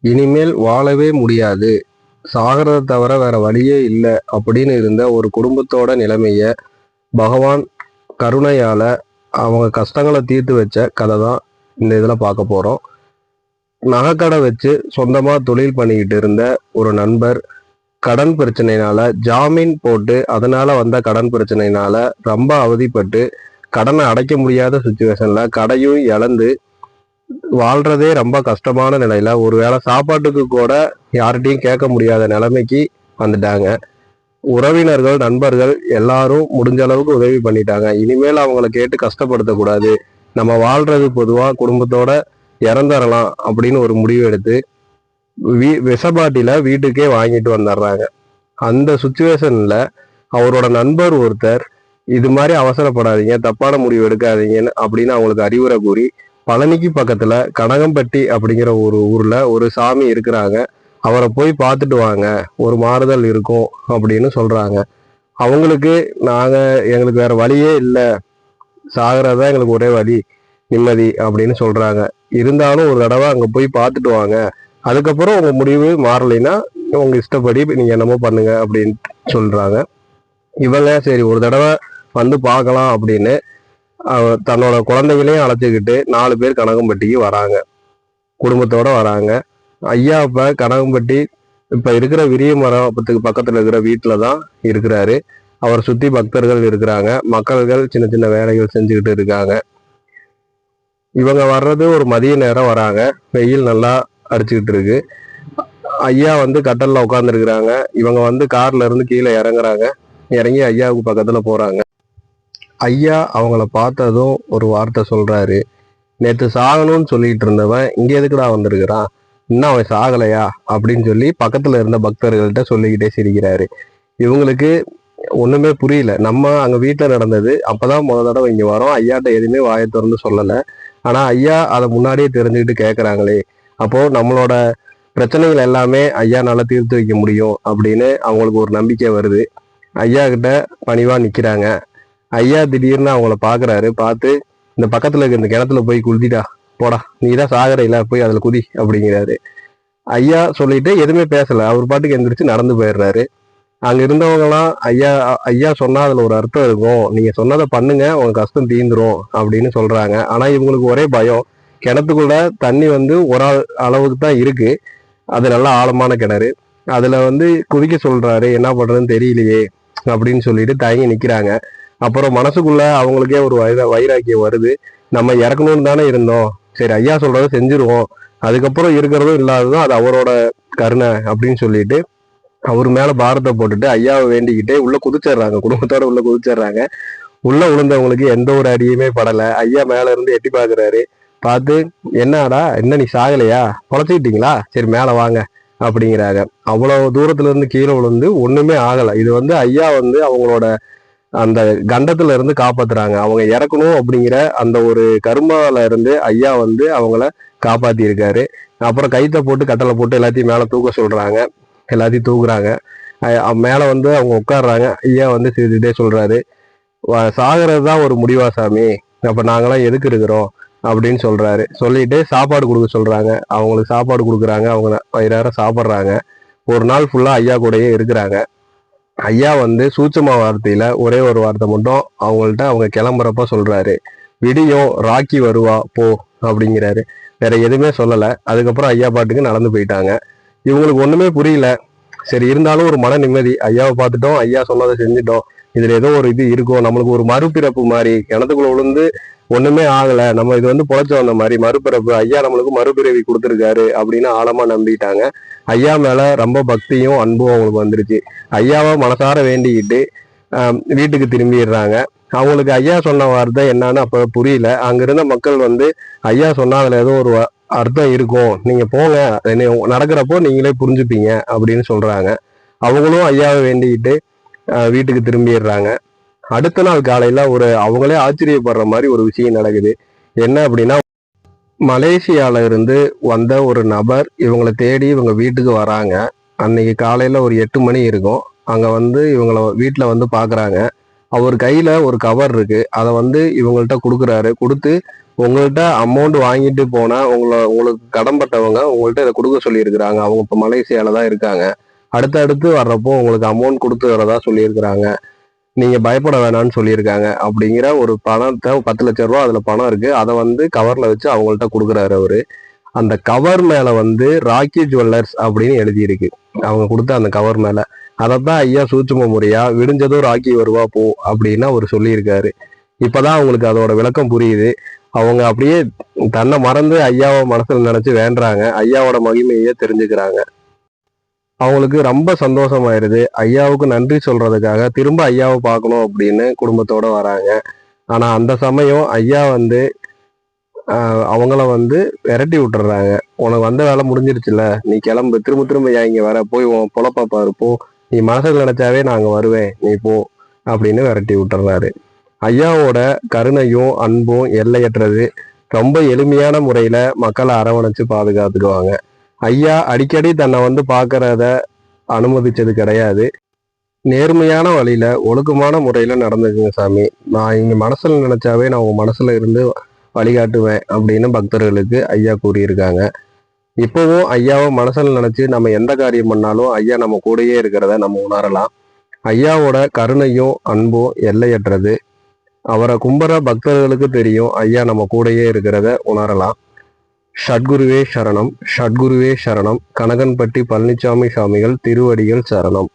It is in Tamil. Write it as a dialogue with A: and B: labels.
A: இனிமேல் வாழவே முடியாது, சாகிறத தவிர வேற வழியே இல்லை அப்படின்னு இருந்த ஒரு குடும்பத்தோட நிலைமைய பகவான் கருணையால அவங்க கஷ்டங்களை தீர்த்து வச்ச கதை தான் இந்த இதில் பார்க்க போகிறோம். நகைக்கடை வச்சு சொந்தமாக தொழில் பண்ணிக்கிட்டு இருந்த ஒரு நண்பர் கடன் பிரச்சனையினால ஜாமீன் போட்டு அதனால வந்த கடன் பிரச்சனையினால ரொம்ப அவதிப்பட்டு கடனை அடைக்க முடியாத சுச்சுவேஷன்ல கடையும் இழந்து வாழ்றதே ரொம்ப கஷ்டமான நிலையில ஒருவேளை சாப்பாட்டுக்கு கூட யார்கிட்டையும் கேட்க முடியாத நிலைமைக்கு வந்துட்டாங்க. உறவினர்கள் நண்பர்கள் எல்லாரும் முடிஞ்ச அளவுக்கு உதவி பண்ணிட்டாங்க. இனிமேல் அவங்கள கேட்டு கஷ்டப்படுத்தக்கூடாது, நம்ம வாழ்றது பொதுவா குடும்பத்தோட இறந்துடலாம் அப்படின்னு ஒரு முடிவு எடுத்து விஷபாட்டில வீட்டுக்கே வாங்கிட்டு வந்துடுறாங்க. அந்த சுச்சுவேஷன்ல அவரோட நண்பர் ஒருத்தர் இது மாதிரி அவசரப்படாதீங்க, தப்பான முடிவு எடுக்காதீங்கன்னு அப்படின்னு அவங்களுக்கு அறிவுரை கூறி பழனிக்கு பக்கத்துல கனகம்பட்டி அப்படிங்கிற ஒரு ஊர்ல ஒரு சாமி இருக்கிறாங்க, அவரை போய் பார்த்துட்டு வாங்க, ஒரு மாறுதல் இருக்கும் அப்படின்னு சொல்றாங்க. அவங்களுக்கு எங்களுக்கு வேற வழியே இல்லை, சாகிறதா எங்களுக்கு ஒரே வழி, நிம்மதி அப்படின்னு சொல்றாங்க. இருந்தாலும் ஒரு தடவை அங்க போய் பார்த்துட்டு வாங்க, அதுக்கப்புறம் உங்க முடிவு மாறலைன்னா உங்க இஷ்டப்படி நீங்க என்னமோ பண்ணுங்க அப்படின்னு சொல்றாங்க. இவங்க சரி ஒரு தடவை வந்து பார்க்கலாம் அப்படின்னு தன்னோட குழந்தைகளையும் அழைச்சிக்கிட்டு 4 பேர் கனகம்பட்டிக்கு வராங்க, குடும்பத்தோட வராங்க. ஐயா இப்ப கனகம்பட்டி இப்ப இருக்கிற விரிய மரத்துக்கு பக்கத்துல இருக்கிற வீட்டுல தான் இருக்கிறாரு. அவர் சுத்தி பக்தர்கள் இருக்கிறாங்க, மக்கள்கள் சின்ன சின்ன வேலைகள் செஞ்சுக்கிட்டு இருக்காங்க. இவங்க வர்றது ஒரு மதிய நேரம் வராங்க, வெயில் நல்லா அடிச்சுக்கிட்டு இருக்கு. ஐயா வந்து கட்டல்ல உட்காந்துருக்குறாங்க. இவங்க வந்து கார்ல இருந்து கீழே இறங்குறாங்க, இறங்கி ஐயாவுக்கு பக்கத்துல போறாங்க. ஐயா அவங்கள பார்த்ததும் ஒரு வார்த்தை சொல்றாரு, நேற்று சாகணும்னு சொல்லிட்டு இருந்தவன் இங்க எதுக்குடா வந்திருக்கிறான், இன்னும் அவன் சாகலையா அப்படின்னு சொல்லி பக்கத்துல இருந்த பக்தர்கள்ட்ட சொல்லிக்கிட்டே சிரிக்கிறாரு. இவங்களுக்கு ஒண்ணுமே புரியல. நம்ம அங்க வீட்டுல நடந்தது அப்பதான் முத தடவை இங்க வரோம், ஐயாட்ட எதுவுமே வாயை திறந்து சொல்லல. ஆனா ஐயா அதை முன்னாடியே தெரிஞ்சுக்கிட்டு கேட்கறாங்களே, அப்போ நம்மளோட பிரச்சனைகள் எல்லாமே ஐயானால தீர்த்து வைக்க முடியும் அப்படின்னு அவங்களுக்கு ஒரு நம்பிக்கை வருது. ஐயா கிட்ட பணிவா நிக்கிறாங்க. ஐயா திடீர்னு அவங்கள பாக்குறாரு, பார்த்து இந்த பக்கத்துல இருக்க இந்த கிணத்துல போய் குதிடா, போடா, நீதான் சாகரையில போய் அதுல குதி அப்படிங்கிறாரு. ஐயா சொல்லிட்டு எதுவுமே பேசல, அவர் பாட்டுக்கு எந்திரிச்சு நடந்து போயிடுறாரு. அங்க இருந்தவங்க எல்லாம் ஐயா ஐயா சொன்னா அதுல ஒரு அர்த்தம் இருக்கும், நீங்க சொன்னதை பண்ணுங்க உங்க கஷ்டம் தீந்துரும் அப்படின்னு சொல்றாங்க. ஆனா இவங்களுக்கு ஒரே பயம், கிணத்துக்குள்ள தண்ணி வந்து ஒரு அளவுக்கு தான் இருக்கு, அது நல்ல ஆழமான கிணறு, அதுல வந்து குதிக்க சொல்றாரு, என்ன பண்றதுன்னு தெரியலையே அப்படின்னு சொல்லிட்டு தயங்கி நிக்கிறாங்க. அப்புறம் மனசுக்குள்ள அவங்களுக்கே ஒரு வைராக்கியம் வருது, நம்ம இறக்கணும்னு தானே இருந்தோம், சரி ஐயா சொல்றதை செஞ்சிருவோம், அதுக்கப்புறம் இருக்கிறதும் இல்லாததும் அது அவரோட கருணை அப்படின்னு சொல்லிட்டு அவர் மேல பாரத்தை போட்டுட்டு ஐயாவை வேண்டிக்கிட்டே உள்ள குதிச்சிடுறாங்க, குடும்பத்தோட உள்ள குதிச்சிடுறாங்க. உள்ள விழுந்தவங்களுக்கு எந்த ஒரு அடியுமே படலை. ஐயா மேல இருந்து எட்டி பாக்குறாரு, பார்த்து என்னடா என்ன நீ சாகலையா, பொழைச்சிக்கிட்டீங்களா, சரி மேல வாங்க அப்படிங்கிறாங்க. அவ்வளவு தூரத்துல இருந்து கீழே விழுந்து ஒண்ணுமே ஆகலை. இது வந்து ஐயா வந்து அவங்களோட அந்த கண்டத்துல இருந்து காப்பாத்துறாங்க. அவங்க இறக்கணும் அப்படிங்கிற அந்த ஒரு கர்மால இருந்து ஐயா வந்து அவங்கள காப்பாத்தி இருக்காரு. அப்புறம் கைத்த போட்டு கட்டளை போட்டு எல்லாத்தையும் மேல தூக்க சொல்றாங்க, எல்லாத்தையும் தூக்குறாங்க. மேல வந்து அவங்க உட்காடுறாங்க. ஐயா வந்து சிரிச்சுட்டே சொல்றாரு, சாகிறது தான் ஒரு முடிவா சாமி, அப்ப நாங்களாம் எதுக்கு இருக்கிறோம் அப்படின்னு சொல்றாரு. சொல்லிட்டு சாப்பாடு கொடுக்க சொல்றாங்க, அவங்களுக்கு சாப்பாடு கொடுக்குறாங்க, அவங்க வயிறார சாப்பிட்றாங்க. ஒரு நாள் ஃபுல்லா ஐயா கூடயே இருக்கிறாங்க. ஐயா வந்து சூட்சமா வார்த்தையில ஒரே ஒரு வார்த்தை மட்டும் அவங்கள்ட்ட அவங்க கிளம்புறப்ப சொல்றாரு, விடியும் ராக்கி வருவா போ அப்படிங்கிறாரு. வேற எதுவுமே சொல்லல. அதுக்கப்புறம் ஐயா பாட்டுக்கு நடந்து போயிட்டாங்க. இவங்களுக்கு ஒண்ணுமே புரியல. சரி இருந்தாலும் ஒரு மன நிம்மதி, ஐயாவை பார்த்துட்டோம், ஐயா சொன்னதை செஞ்சுட்டோம், இதுல ஏதோ ஒரு இது இருக்கும், நம்மளுக்கு ஒரு மறுபிறப்பு மாதிரி, கிணத்துக்குள்ள விழுந்து ஒண்ணுமே ஆகல, நம்ம இது வந்து பொழைச்சு வந்த மாதிரி மறுபிறப்பு, ஐயா நம்மளுக்கு மறுபிறவி கொடுத்துருக்காரு அப்படின்னு ஆழமா நம்பிட்டாங்க. ஐயா மேல ரொம்ப பக்தியும் அன்பும் அவங்களுக்கு வந்துருச்சு. ஐயாவை மனசார வேண்டிக்கிட்டு வீட்டுக்கு திரும்பிடுறாங்க. அவங்களுக்கு ஐயா சொன்ன வார்த்தை என்னன்னு அப்ப புரியல. அங்கிருந்த மக்கள் வந்து ஐயா சொன்னா அதுல ஏதோ ஒரு அர்த்தம் இருக்கும், நீங்க போங்க, நடக்கிறப்போ நீங்களே புரிஞ்சுப்பீங்க அப்படின்னு சொல்றாங்க. அவங்களும் ஐயாவை வேண்டிக்கிட்டு வீட்டுக்கு திரும்பிடுறாங்க. அடுத்த நாள் காலையில ஒரு அவங்களே ஆச்சரியப்படுற மாதிரி ஒரு விஷயம் நடக்குது. என்ன அப்படின்னா, மலேசியால இருந்து வந்த ஒரு நபர் இவங்களை தேடி இவங்க வீட்டுக்கு வராங்க. அன்னைக்கு காலையில ஒரு 8 மணி இருக்கும். அங்க வந்து இவங்கள வீட்டுல வந்து பாக்குறாங்க. அவர் கையில ஒரு கவர் இருக்கு, அதை வந்து இவங்கள்ட்ட கொடுக்குறாரு. கொடுத்து உங்கள்கிட்ட அமௌண்ட் வாங்கிட்டு போனா உங்களுக்கு கடன்பட்டவங்க உங்கள்கிட்ட இதை கொடுக்க சொல்லியிருக்கிறாங்க. அவங்க இப்போ மலேசியால தான் இருக்காங்க. அடுத்தடுத்து வர்றப்போ உங்களுக்கு அமௌண்ட் கொடுத்து வரதா சொல்லியிருக்கிறாங்க. நீங்க பயப்பட வேணாம்னு சொல்லியிருக்காங்க. அப்படிங்கிற ஒரு பணத்தை 10,00,000 ரூபா அதுல பணம் இருக்கு. அதை கவர்ல வச்சு அவங்கள்ட்ட கொடுக்குறாரு அவரு. அந்த கவர் மேல ராக்கி ஜுவல்லர்ஸ் அப்படின்னு எழுதியிருக்கு. அவங்க கொடுத்த அந்த கவர் மேல. அதைத்தான் ஐயா சூட்சும முறையா விடிஞ்சதும் ராக்கி வருவா போ அப்படின்னு அவர் சொல்லியிருக்காரு. இப்பதான் அவங்களுக்கு அதோட விளக்கம் புரியுது. அவங்க அப்படியே தன்னை மறந்து ஐயாவை மனசுல நினைச்சு வேண்டுறாங்க. ஐயாவோட மகிமையே தெரிஞ்சுக்கிறாங்க. அவங்களுக்கு ரொம்ப சந்தோஷமாயிருது. ஐயாவுக்கு நன்றி சொல்றதுக்காக திரும்ப ஐயாவை பார்க்கணும் அப்படின்னு குடும்பத்தோட வராங்க. ஆனா அந்த சமயம் ஐயா அவங்கள விரட்டி விட்டுறாங்க. உனக்கு வந்த வேலை முடிஞ்சிருச்சுல, நீ கிளம்பு, திரும்ப திரும்ப ஏன் இங்க வர, போய் உன் பொழப்பா பாரு போ, நீ மனசுல நினைச்சாவே நாங்க வருவேன், நீ போ அப்படின்னு விரட்டி விட்டுறாரு. ஐயாவோட கருணையும் அன்பும் எல்லையற்றது. ரொம்ப எளிமையான முறையில மக்களை அரவணைச்சு பாதுகாத்துக்குவாங்க. ஐயா அடிக்கடி தன்னை பார்க்கறத அனுமதிச்சது கிடையாது. நேர்மையான வழியில ஒழுக்கமான முறையில நடந்துக்குங்க சாமி, நான் இங்க மனசுல நினைச்சாவே நான் உங்க மனசுல இருந்து வழிகாட்டுவேன் அப்படின்னு பக்தர்களுக்கு ஐயா கூறியிருக்காங்க. இப்பவும் ஐயாவை மனசுல நினைச்சு நம்ம எந்த காரியம் பண்ணாலும் ஐயா நம்ம கூடயே இருக்கிறத நம்ம உணரலாம். ஐயாவோட கருணையும் அன்பும் எல்லையற்றது. அவரை கும்புற பக்தர்களுக்கு தெரியும் ஐயா நம்ம கூடயே இருக்கிறத உணரலாம். ஷட்குருவே சரணம், ஷட்குருவே சரணம். கனகன்பட்டி பழனிசாமி சாமிகள் திருவடிகள் சரணம்.